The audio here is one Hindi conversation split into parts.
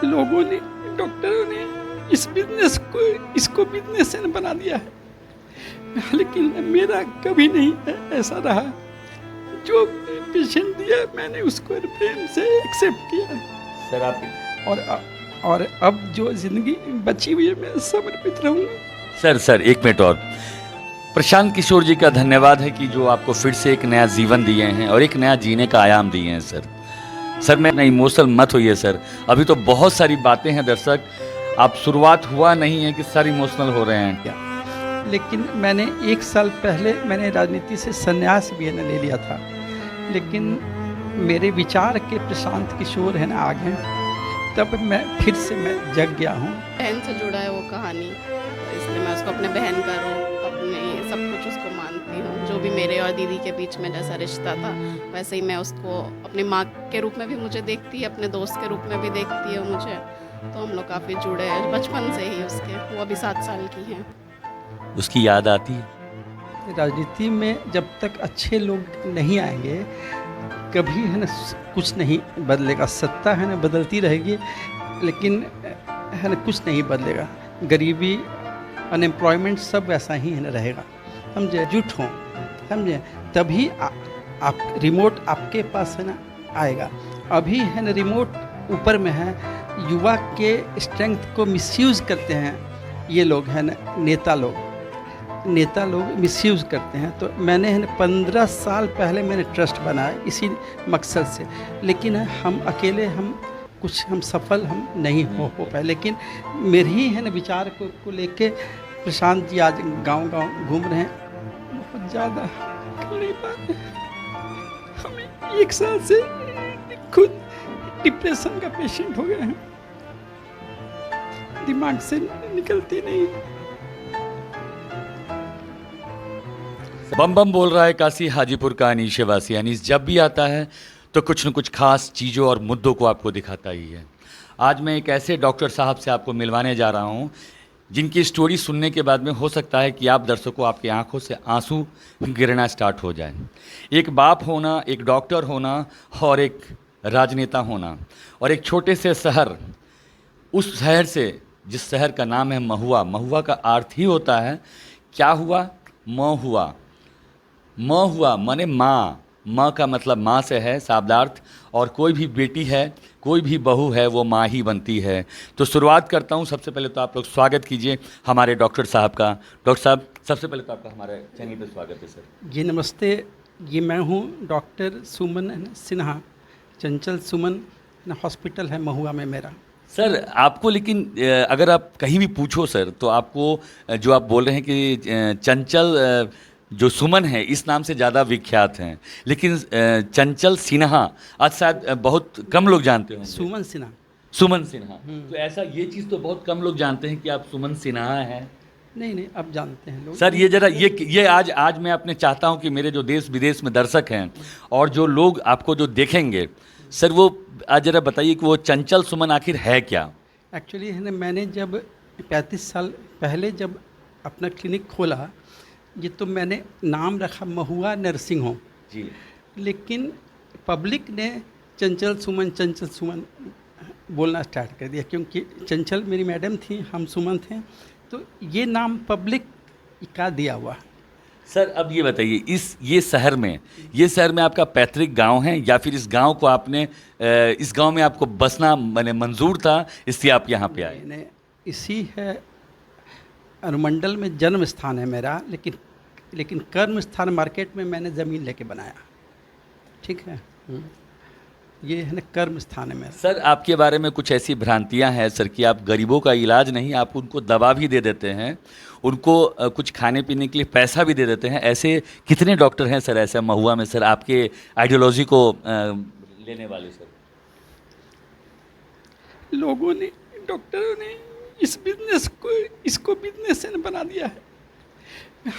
लोगों ने, डॉक्टरों ने इसको बिजनेस बना दिया है, लेकिन मेरा कभी नहीं ऐसा रहा। जो पेशेंट दिया मैंने उसको प्रेम से एक्सेप्ट किया सर आप और अब जो जिंदगी बची हुई है मैं समर्पित रहूंगा। सर एक मिनट और। प्रशांत किशोर जी का धन्यवाद है कि जो आपको फिर से एक नया जीवन दिए हैं और एक नया जीने का आयाम दिए हैं सर मैं इतना इमोशनल मत होइए सर, अभी तो बहुत सारी बातें हैं दर्शक, आप शुरुआत हुआ नहीं है कि सर इमोशनल हो रहे हैं क्या? लेकिन मैंने 1 साल पहले मैंने राजनीति से संन्यास भी ले लिया था, लेकिन मेरे विचार के प्रशांत किशोर है ना आ गए, तब मैं फिर से मैं जग गया हूँ। बहन से जुड़ा है वो कहानी, इसलिए मैं उसको अपने बहन का रूप, अपने सब कुछ उसको मानती हूँ। जो भी मेरे और दीदी के बीच में जैसा रिश्ता था वैसे ही मैं उसको अपनी माँ के रूप में भी मुझे देखती है, अपने दोस्त के रूप में भी देखती है मुझे। तो हम लोग काफ़ी जुड़े हैं बचपन से ही उसके। वो अभी 7 साल की हैं। उसकी याद आती है? राजनीति में जब तक अच्छे लोग नहीं आएंगे कभी है ना कुछ नहीं बदलेगा। सत्ता है ना बदलती रहेगी, लेकिन है ना कुछ नहीं बदलेगा। गरीबी, अनएम्प्लॉयमेंट सब वैसा ही है ना रहेगा। समझे, जुट हों, समझे, तभी आप रिमोट आपके पास है ना आएगा। अभी है ना रिमोट ऊपर में है, युवा के स्ट्रेंथ को मिसयूज़ करते हैं ये लोग, है ना नेता लोग मिसयूज़ करते हैं। तो मैंने है ना 15 साल पहले मैंने ट्रस्ट बनाया इसी मकसद से, लेकिन हम अकेले हम सफल नहीं हो पाए। लेकिन मेरे ही है ना विचार को लेके प्रशांत जी आज गांव घूम रहे हैं, बहुत ज़्यादा नहीं पाते। हमें 1 साल से खुद डिप्रेशन का पेशेंट हो गए हैं, दिमाग से निकलती नहीं। बम बम बोल रहा है काशी हाजीपुर का अनीश वासी। अनीश जब भी आता है तो कुछ न कुछ खास चीज़ों और मुद्दों को आपको दिखाता ही है। आज मैं एक ऐसे डॉक्टर साहब से आपको मिलवाने जा रहा हूं जिनकी स्टोरी सुनने के बाद में हो सकता है कि आप दर्शकों आपकी आंखों से आंसू गिरना स्टार्ट हो जाए। एक बाप होना, एक डॉक्टर होना और एक राजनेता होना, और एक छोटे से शहर, उस शहर से जिस शहर का नाम है महुआ। महुआ का अर्थ ही होता है क्या हुआ? म हुआ माने माँ। माँ का मतलब माँ से है शाब्दार्थ, और कोई भी बेटी है, कोई भी बहू है, वो माँ ही बनती है। तो शुरुआत करता हूँ। सबसे पहले तो आप लोग स्वागत कीजिए हमारे डॉक्टर साहब का। डॉक्टर साहब सबसे पहले तो आपका हमारे चैनल पर स्वागत है सर। जी नमस्ते। ये मैं हूँ डॉक्टर सुमन सिन्हा, चंचल सुमन हॉस्पिटल है महुआ में मेरा। सर आपको लेकिन अगर आप कहीं भी पूछो सर, तो आपको जो आप बोल रहे हैं कि चंचल जो सुमन है इस नाम से ज़्यादा विख्यात हैं, लेकिन चंचल सिन्हा आज शायद बहुत कम लोग जानते होंगे। सुमन सिन्हा। तो ऐसा ये चीज़ तो बहुत कम लोग जानते हैं कि आप सुमन सिन्हा हैं। नहीं अब जानते हैं लोग। सर ये जरा ये आज मैं अपने चाहता हूं कि मेरे जो देश विदेश में दर्शक हैं और जो लोग आपको जो देखेंगे सर, वो आज जरा बताइए कि वो चंचल सुमन आखिर है क्या? एक्चुअली है ना, मैंने जब 35 साल पहले जब अपना क्लिनिक खोला, ये तो मैंने नाम रखा महुआ नर्सिंग होम जी, लेकिन पब्लिक ने चंचल सुमन बोलना स्टार्ट कर दिया, क्योंकि चंचल मेरी मैडम थी, हम सुमन थे, तो ये नाम पब्लिक का दिया हुआ। सर अब ये बताइए, ये शहर में आपका पैतृक गांव है या फिर इस गांव को आपने इस गांव में आपको बसना मैंने मंजूर था इसलिए आप यहाँ पे आए? नहीं, इसी है अनुमंडल में जन्म स्थान है मेरा, लेकिन कर्म स्थान मार्केट में मैंने ज़मीन लेके बनाया। ठीक है, ये है ना कर्म स्थान है मेरा। सर आपके बारे में कुछ ऐसी भ्रांतियां हैं सर कि आप गरीबों का इलाज नहीं, आप उनको दवा भी दे देते हैं, उनको कुछ खाने पीने के लिए पैसा भी दे देते हैं। ऐसे कितने डॉक्टर हैं सर ऐसे महुआ में सर आपके आइडियोलॉजी को लेने वाले? सर लोगों ने, डॉक्टरों ने इसको बिजनेस बना दिया है,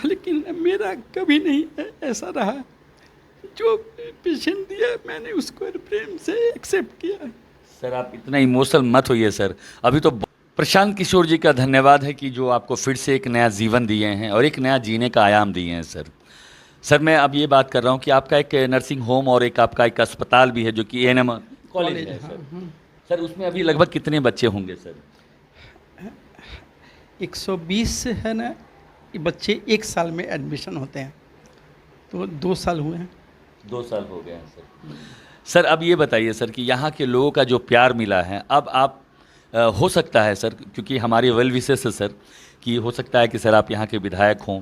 लेकिन मेरा कभी नहीं ऐसा रहा। जो पेशेंट दिया मैंने उसको प्रेम से एक्सेप्ट किया। सर आप इतना इमोशनल मत होइए सर, अभी तो प्रशांत किशोर जी का धन्यवाद है कि जो आपको फिर से एक नया जीवन दिए हैं और एक नया जीने का आयाम दिए हैं सर मैं अब ये बात कर रहा हूँ कि आपका एक नर्सिंग होम और एक आपका एक अस्पताल भी है जो कि एएनएम कॉलेज है सर। सर उसमें अभी लगभग कितने बच्चे होंगे सर? 120 है ना, ये बच्चे 1 साल में एडमिशन होते हैं, तो 2 साल हुए हैं। 2 साल हो गए हैं सर। सर अब ये बताइए सर कि यहाँ के लोगों का जो प्यार मिला है, अब आप हो सकता है सर, क्योंकि हमारे वेल विशेस है सर, कि हो सकता है कि सर आप यहाँ के विधायक हों,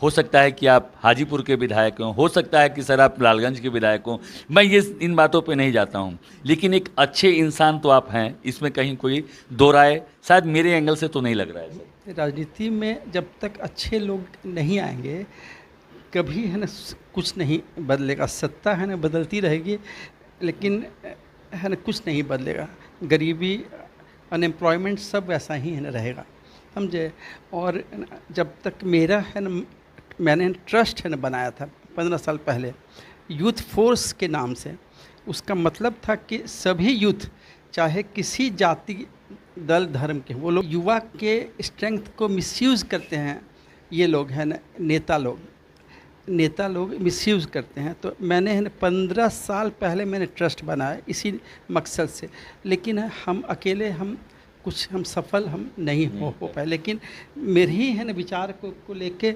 हो सकता है कि आप हाजीपुर के विधायक हों, हो सकता है कि सर आप लालगंज के विधायक हों, मैं ये इन बातों पे नहीं जाता हूँ, लेकिन एक अच्छे इंसान तो आप हैं, इसमें कहीं कोई दो राय शायद मेरे एंगल से तो नहीं लग रहा है सर। राजनीति में जब तक अच्छे लोग नहीं आएंगे, कभी है ना कुछ नहीं बदलेगा। सत्ता है ना बदलती रहेगी, लेकिन है ना कुछ नहीं बदलेगा। गरीबी, अनएम्प्लॉयमेंट सब वैसा ही है ना रहेगा, समझे। और जब तक मेरा है ना, मैंने ट्रस्ट है ना बनाया था 15 साल पहले यूथ फोर्स के नाम से। उसका मतलब था कि सभी यूथ, चाहे किसी जाति, दल, धर्म के, वो लोग युवा के स्ट्रेंथ को मिसयूज़ करते हैं। ये लोग हैं ना नेता लोग मिसयूज़ करते हैं। तो मैंने है ना 15 साल पहले मैंने ट्रस्ट बनाया इसी मकसद से। लेकिन हम अकेले हम सफल हम नहीं हो पाए। लेकिन मेरे ही है ना विचार को लेके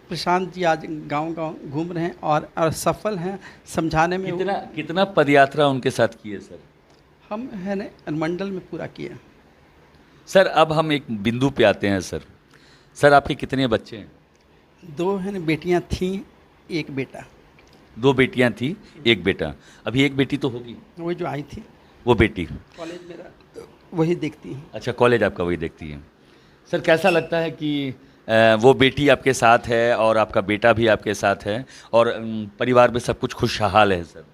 प्रशांत जी आज गांव-गांव घूम रहे हैं और सफल हैं समझाने में। कितना पदयात्रा उनके साथ किए सर? हम है ना अनुमंडल में पूरा किए। सर अब हम एक बिंदु पे आते हैं सर। सर आपके कितने बच्चे हैं? 2 है ना बेटियां थीं, 1 बेटा। 2 बेटियां थी, 1 बेटा। अभी 1 बेटी तो होगी? वही जो आई थी, वो बेटी कॉलेज मेरा वही देखती है। अच्छा, कॉलेज आपका वही देखती है। सर कैसा लगता है कि वो बेटी आपके साथ है और आपका बेटा भी आपके साथ है और परिवार में सब कुछ खुशहाल है सर।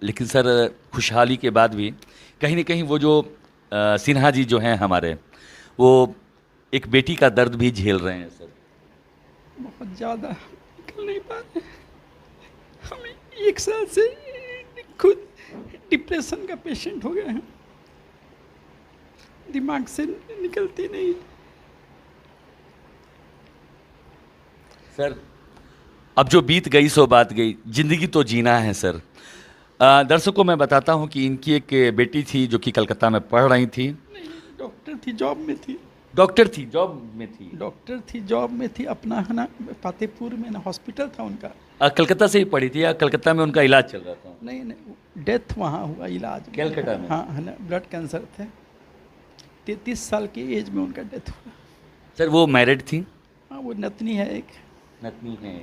लेकिन सर खुशहाली के बाद भी कहीं ना कहीं वो जो सिन्हा जी जो हैं हमारे, वो एक बेटी का दर्द भी झेल रहे हैं सर। बहुत ज़्यादा निकल नहीं पा रहे। हम 1 साल से खुद डिप्रेशन का पेशेंट हो गए हैं, दिमाग से निकलती नहीं। सर अब जो बीत गई सो बात गई, जिंदगी तो जीना है सर। दर्शकों मैं बताता हूं कि इनकी एक बेटी थी जो कि कलकत्ता में पढ़ रही थी। नहीं, डॉक्टर थी, जॉब में थी। डॉक्टर थी, जॉब में थी। डॉक्टर थी, जॉब में थी। अपना है ना फतेहपुर में ना हॉस्पिटल था उनका। कलकत्ता से ही पढ़ी थी या कलकत्ता में उनका इलाज चल रहा था? नहीं, डेथ वहाँ हुआ, इलाज कलकत्ता में। हाँ है ना, ब्लड कैंसर थे। 33 साल की एज में उनका डेथ हुआ। सर वो मैरिड थी? हाँ, वो नतनी है, एक नतनी है।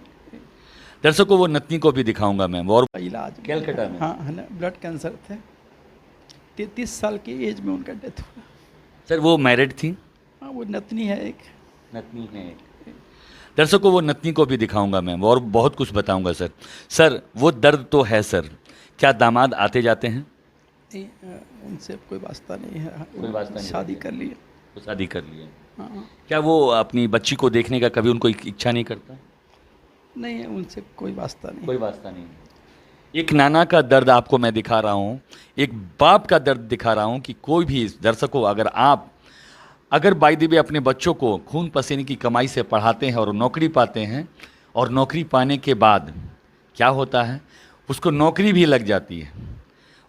दर्शकों वो नतनी को भी दिखाऊंगा मैं, वो और इलाज कलकत्ता में। हाँ है ना, ब्लड कैंसर थे। 33 साल की एज में उनका डेथ हुआ। सर वो मैरिड थी? हाँ, वो नतनी है, एक नतनी है। दर्शकों वो नतनी को भी दिखाऊंगा मैं, और बहुत कुछ बताऊंगा सर। सर वो दर्द तो है सर। क्या दामाद आते जाते हैं? नहीं, उनसे कोई वास्ता नहीं है। कोई वास्ता नहीं, शादी कर लिए। वो शादी कर लिए। हाँ। क्या वो अपनी बच्ची को देखने का कभी उनको इच्छा नहीं करता? नहीं, उनसे कोई वास्ता नहीं। कोई वास्ता नहीं। एक नाना का दर्द आपको मैं दिखा रहा हूँ, एक बाप का दर्द दिखा रहा हूँ कि कोई भी दर्शकों अगर बाय द वे अपने बच्चों को खून पसीने की कमाई से पढ़ाते हैं और नौकरी पाते हैं, और नौकरी पाने के बाद क्या होता है, उसको नौकरी भी लग जाती है,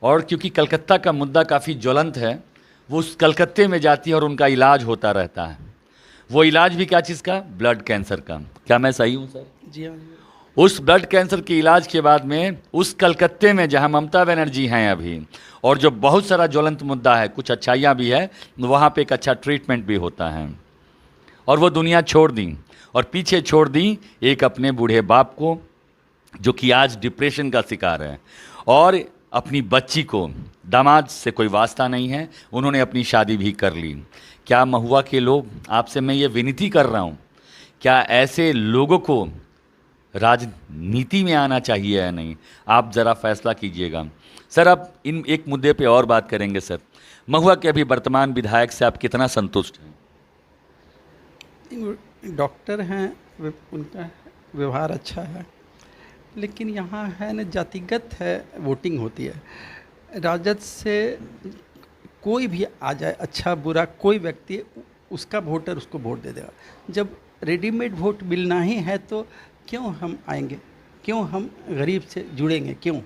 और क्योंकि कलकत्ता का मुद्दा काफ़ी ज्वलंत है, वो उस कलकत्ते में जाती है और उनका इलाज होता रहता है। वो इलाज भी क्या चीज़ का? ब्लड कैंसर का। क्या मैं सही हूँ सर? जी हाँ। उस ब्लड कैंसर के इलाज के बाद में उस कलकत्ते में जहां ममता बनर्जी हैं अभी, और जो बहुत सारा ज्वलंत मुद्दा है, कुछ अच्छाइयाँ भी है, वहाँ पे एक अच्छा ट्रीटमेंट भी होता है, और वो दुनिया छोड़ दी और पीछे छोड़ दी एक अपने बूढ़े बाप को जो कि आज डिप्रेशन का शिकार है, और अपनी बच्ची को, दामाद से कोई वास्ता नहीं है, उन्होंने अपनी शादी भी कर ली। क्या महुआ के लोग, आपसे मैं ये विनती कर रहा हूँ, क्या ऐसे लोगों को राजनीति में आना चाहिए या नहीं? आप ज़रा फैसला कीजिएगा सर। अब इन एक मुद्दे पे और बात करेंगे सर। महुआ के अभी वर्तमान विधायक से आप कितना संतुष्ट हैं? डॉक्टर हैं, उनका व्यवहार अच्छा है, लेकिन यहाँ है न जातिगत है, वोटिंग होती है। राजद से कोई भी आ जाए, अच्छा बुरा कोई व्यक्ति, उसका वोटर उसको वोट दे देगा। जब रेडीमेड वोट मिलना ही है तो क्यों हम आएंगे, क्यों हम गरीब से जुड़ेंगे, क्यों?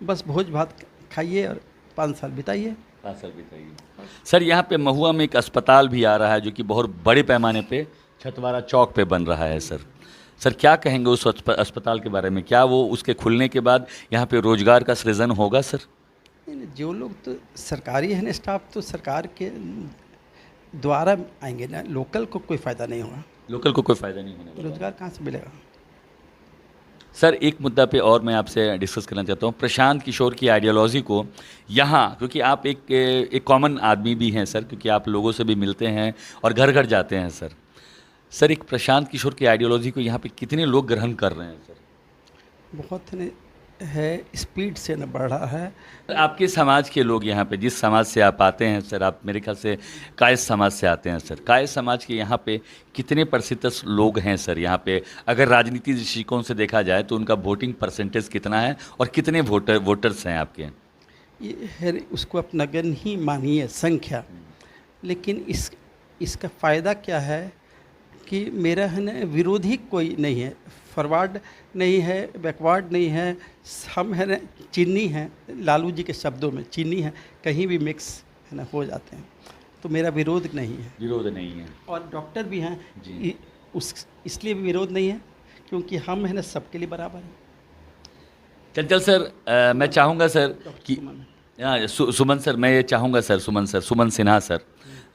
बस भोज भात खाइए और 5 साल बिताइए। 5 साल बिताइए। सर यहाँ पे महुआ में एक अस्पताल भी आ रहा है जो कि बहुत बड़े पैमाने पे छतवारा चौक पे बन रहा है सर। सर क्या कहेंगे उस अस्पताल के बारे में? क्या वो उसके खुलने के बाद यहाँ पे रोजगार का सृजन होगा सर? नहीं, जो लोग तो सरकारी है ना, स्टाफ तो सरकार के द्वारा आएंगे ना, लोकल को कोई फ़ायदा नहीं होगा। लोकल को कोई फ़ायदा नहीं होने वाला। रोजगार कहाँ से मिलेगा? सर एक मुद्दा पे और मैं आपसे डिस्कस करना चाहता हूँ, प्रशांत किशोर की आइडियोलॉजी को यहाँ, क्योंकि आप एक कॉमन आदमी भी हैं सर, क्योंकि आप लोगों से भी मिलते हैं और घर घर जाते हैं सर। सर एक प्रशांत किशोर की आइडियोलॉजी को यहाँ पे कितने लोग ग्रहण कर रहे हैं सर? बहुत है, स्पीड से न बढ़ रहा है। आपके समाज के लोग यहाँ पे, जिस समाज से आप आते हैं सर, आप मेरे ख्याल से कायस्थ समाज से आते हैं सर, कायस्थ समाज के यहाँ पे कितने प्रतिशत लोग हैं सर यहाँ पे? अगर राजनीति दृष्टिकोण से देखा जाए तो उनका वोटिंग परसेंटेज कितना है और कितने वोटर्स हैं आपके? ये है, उसको आप नगण्य ही मानिए संख्या, लेकिन इसका फ़ायदा क्या है कि मेरा है ना विरोधी कोई नहीं है, फॉरवर्ड नहीं है, बैकवर्ड नहीं है, हम है ना चीनी हैं, लालू जी के शब्दों में चीनी है, कहीं भी मिक्स है ना हो जाते हैं, तो मेरा विरोध नहीं है। विरोध नहीं है। और डॉक्टर भी हैं जी। इसलिए भी विरोध नहीं है क्योंकि हम है ना सबके लिए बराबर हैं। चंचल सर, मैं चाहूँगा सर कि सुमन। सुमन सर, मैं ये चाहूँगा सर, सुमन सिन्हा सर,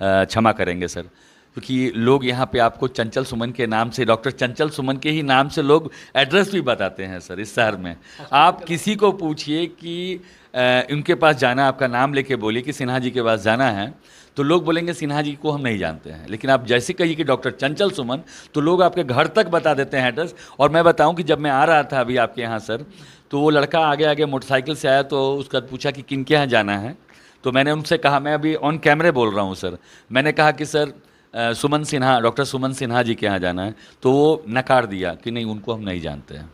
क्षमा करेंगे सर, क्योंकि लोग यहाँ पे आपको चंचल सुमन के नाम से, डॉक्टर चंचल सुमन के ही नाम से लोग एड्रेस भी बताते हैं सर इस शहर में। आप किसी को पूछिए कि उनके पास जाना है, आपका नाम लेके बोलिए कि सिन्हा जी के पास जाना है, तो लोग बोलेंगे सिन्हा जी को हम नहीं जानते हैं। लेकिन आप जैसे कहिए कि डॉक्टर चंचल सुमन, तो लोग आपके घर तक बता देते हैं एड्रेस। और मैं बताऊं कि जब मैं आ रहा था अभी आपके यहाँ सर, तो वो लड़का आगे आगे मोटरसाइकिल से आया, तो उसका पूछा कि किन के यहाँ जाना है, तो मैंने उनसे कहा, मैं अभी ऑन कैमरे बोल रहा हूँ सर, मैंने कहा कि सर सुमन सिन्हा, डॉक्टर सुमन सिन्हा जी के यहाँ जाना है, तो वो नकार दिया कि नहीं, उनको हम नहीं जानते हैं।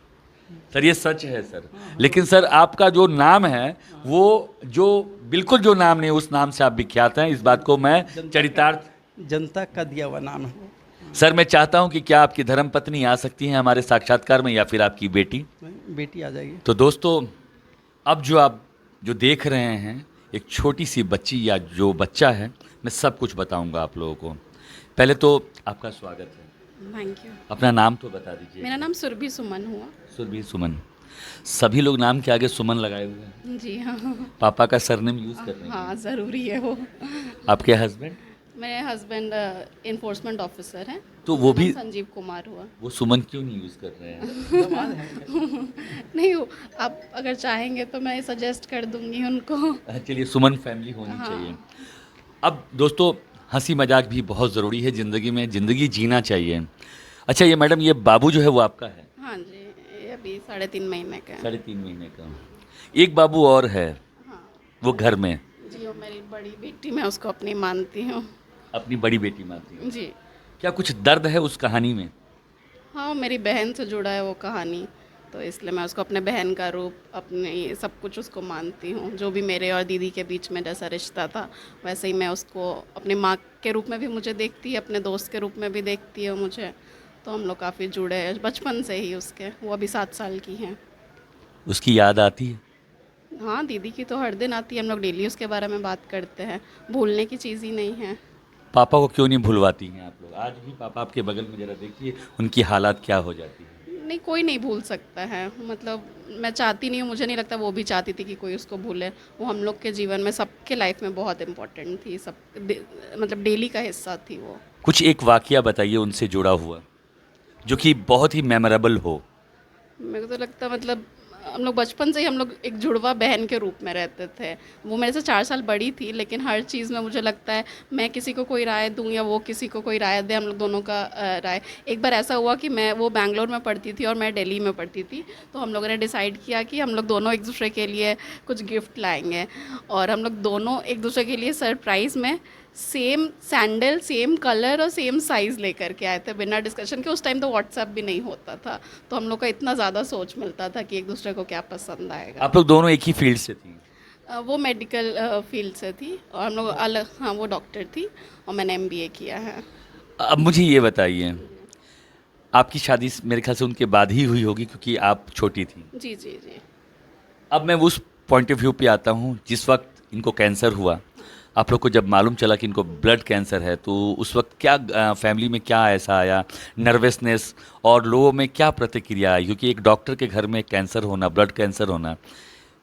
सर ये सच है सर। लेकिन सर आपका जो नाम है वो जो बिल्कुल जो नाम नहीं, उस नाम से आप विख्यात हैं, इस बात को मैं चरितार्थ, जनता का दिया हुआ नाम है। सर मैं चाहता हूं कि क्या आपकी धर्मपत्नी आ सकती हैं हमारे साक्षात्कार में, या फिर आपकी बेटी? बेटी आ जाएगी। तो दोस्तों, अब जो आप जो देख रहे हैं, एक छोटी सी बच्ची या जो बच्चा है, मैं सब कुछ बताऊंगा आप लोगों को। पहले तो आपका स्वागत है। Thank you. अपना नाम तो बता दीजिए। मेरा नाम सुरभि सुमन हुआ। सुरभि सुमन। सभी लोग नाम के आगे सुमन लगाए हुए हैं। जी हाँ। पापा का सरनेम यूज़ कर रहे हैं? हाँ ज़रूरी है वो। आपके हस्बैंड? मेरे हस्बैंड इन्फोर्समेंट ऑफिसर हैं। तो वो भी संजीव कुमार हुआ। वो सुमन क्यों नहीं यूज़ कर रहे हैं? नहीं हो, आप अगर चाहेंगे तो मैं सजेस्ट कर दूंगी उनको। चलिए, सुमन फैमिली होनी चाहिए। अब दोस्तों, हंसी मजाक भी बहुत ज़रूरी है ज़िंदगी में, ज़िंदगी जीना चाहिए। अच्छा ये मैडम, ये बाबू जो है वो आपका है? हाँ जी, ये अभी 3.5 महीने का है। 3.5 महीने का। एक बाबू और है, हाँ वो घर में? जी, वो मेरी बड़ी बेटी, मैं उसको अपनी मानती हूँ। अपनी बड़ी बेटी मानती हूँ जी। क्या कुछ दर्द है उस कहानी में? हाँ, वो मेरी बहन से जुड़ा है वो कहानी, तो इसलिए मैं उसको अपने बहन का रूप, अपने सब कुछ उसको मानती हूँ। जो भी मेरे और दीदी के बीच में जैसा रिश्ता था, वैसे ही मैं उसको अपनी माँ के रूप में भी मुझे देखती है, अपने दोस्त के रूप में भी देखती है मुझे। तो हम लोग काफ़ी जुड़े हैं बचपन से ही उसके। वो अभी 7 साल की हैं। उसकी याद आती है? हाँ, दीदी की तो हर दिन आती है, हम लोग डेली उसके बारे में बात करते हैं, भूलने की चीज़ ही नहीं है। पापा को क्यों नहीं भूलवाती हैं आप लोग? आज भी पापा आपके बगल में, जरा देखिए उनकी हालात क्या हो जाती है। नहीं, कोई नहीं भूल सकता है, मतलब मैं चाहती नहीं हूँ, मुझे नहीं लगता वो भी चाहती थी कि कोई उसको भूले। वो हम लोग के जीवन में, सबके लाइफ में बहुत इम्पोर्टेंट थी, मतलब डेली का हिस्सा थी वो। कुछ एक वाकया बताइए उनसे जुड़ा हुआ जो कि बहुत ही मेमोरेबल हो। मेरे को तो लगता है, मतलब हम लोग बचपन से ही हम लोग एक जुड़वा बहन के रूप में रहते थे। वो मेरे से 4 साल बड़ी थी, लेकिन हर चीज़ में मुझे लगता है मैं किसी को कोई राय दूं या वो किसी को कोई राय दे, हम लोग दोनों का राय। एक बार ऐसा हुआ कि वो बैंगलोर में पढ़ती थी और मैं दिल्ली में पढ़ती थी, तो हम लोगों ने डिसाइड किया कि हम लोग दोनों एक दूसरे के लिए कुछ गिफ्ट लाएंगे, और हम लोग दोनों एक दूसरे के लिए सरप्राइज़ में सेम सैंडल, सेम कलर और सेम साइज़ लेकर के आए थे, बिना डिस्कशन के। उस टाइम तो व्हाट्सएप भी नहीं होता था, तो हम लोग का इतना ज़्यादा सोच मिलता था कि एक दूसरे को क्या पसंद आएगा। आप लोग दोनों एक ही फील्ड से थी? वो मेडिकल फील्ड से थी और हम लोग अलग। हाँ, वो डॉक्टर थी और मैंने MBA किया है। अब मुझे ये बताइए, आपकी शादी मेरे ख्याल से उनके बाद ही हुई होगी, क्योंकि आप छोटी थी। जी जी जी। अब मैं उस पॉइंट ऑफ व्यू पे आता हूँ जिस वक्त इनको कैंसर हुआ, आप लोग को जब मालूम चला कि इनको ब्लड कैंसर है तो उस वक्त क्या फैमिली में क्या ऐसा आया, नर्वसनेस और लोगों में क्या प्रतिक्रिया आई? क्योंकि एक डॉक्टर के घर में कैंसर होना, ब्लड कैंसर होना,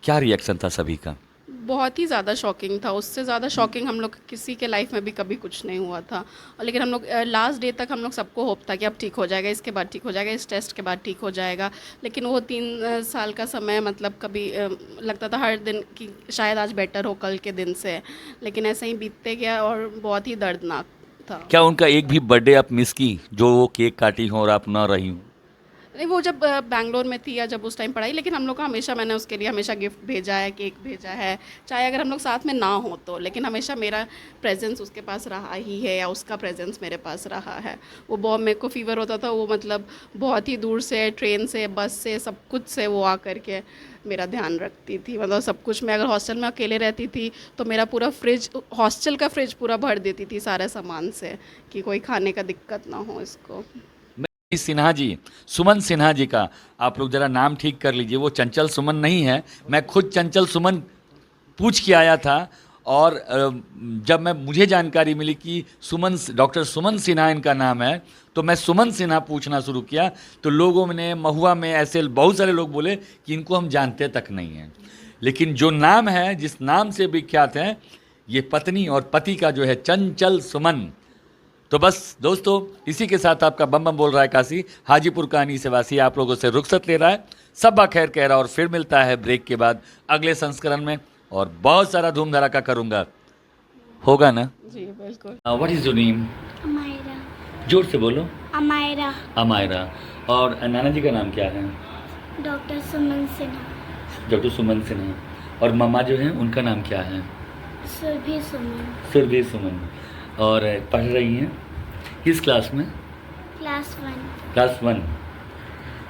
क्या रिएक्शन था सभी का? बहुत ही ज़्यादा शॉकिंग था। उससे ज़्यादा शॉकिंग हम लोग किसी के लाइफ में भी कभी कुछ नहीं हुआ था। और लेकिन हम लोग लास्ट डे तक हम लोग सबको होप था कि अब ठीक हो जाएगा, इसके बाद ठीक हो जाएगा, इस टेस्ट के बाद ठीक हो जाएगा। लेकिन वो 3 साल का समय मतलब कभी लगता था हर दिन कि शायद आज बेटर हो कल के दिन से, लेकिन ऐसे ही बीतते गया और बहुत ही दर्दनाक था। क्या उनका एक भी बर्थडे आप मिस की जो वो केक काटी हो और आप ना रही हो? नहीं, वो जब बैंगलोर में थी या जब उस टाइम पढ़ाई, लेकिन हम लोग को हमेशा, मैंने उसके लिए हमेशा गिफ्ट भेजा है, केक भेजा है, चाहे अगर हम लोग साथ में ना हो तो, लेकिन हमेशा मेरा प्रेजेंस उसके पास रहा ही है या उसका प्रेजेंस मेरे पास रहा है। वो बहुत, मेरे को फीवर होता था, वो मतलब बहुत ही दूर से, ट्रेन से, बस से, सब कुछ से वो आकर के मेरा ध्यान रखती थी। मतलब सब कुछ, मैं अगर हॉस्टल में अकेले रहती थी तो मेरा पूरा फ्रिज, हॉस्टल का फ्रिज पूरा भर देती थी सारे सामान से कि कोई खाने का दिक्कत ना हो इसको। सिन्हा जी, सुमन सिन्हा जी का आप लोग जरा नाम ठीक कर लीजिए, वो चंचल सुमन नहीं है। मैं खुद चंचल सुमन पूछ के आया था और जब मुझे जानकारी मिली कि डॉक्टर सुमन सिन्हा इनका नाम है तो मैं सुमन सिन्हा पूछना शुरू किया तो लोगों ने, महुआ में ऐसे बहुत सारे लोग बोले कि इनको हम जानते तक नहीं हैं। लेकिन जो नाम है, जिस नाम से विख्यात है, ये पत्नी और पति का जो है, चंचल सुमन। तो बस दोस्तों, इसी के साथ आपका बम बम बोल रहा है काशी, हाजीपुर कहानी से वासी आप लोगों से रुखसत ले रहा है। सब्बा खैर कह रहा और फिर मिलता है ब्रेक के बाद अगले संस्करण में और बहुत सारा धूम धड़ाका करूँगा, होगा ना? जी बिल्कुल। What is your name? Amaira. जोर से बोलो। अमायरा। अमायरा। और नाना जी का नाम क्या है? डॉक्टर सुमन सिन्हा। डॉक्टर सुमन सिन्हा। और मम्मा जो हैं उनका नाम क्या है? सुरभि सुमन। सुरभि सुमन। और पढ़ रही हैं किस क्लास में? क्लास 1। क्लास 1।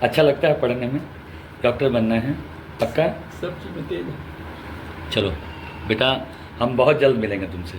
अच्छा लगता है पढ़ने में? डॉक्टर बनना है पक्का? सब चीज़ में तेज है। चलो बेटा, हम बहुत जल्द मिलेंगे तुमसे।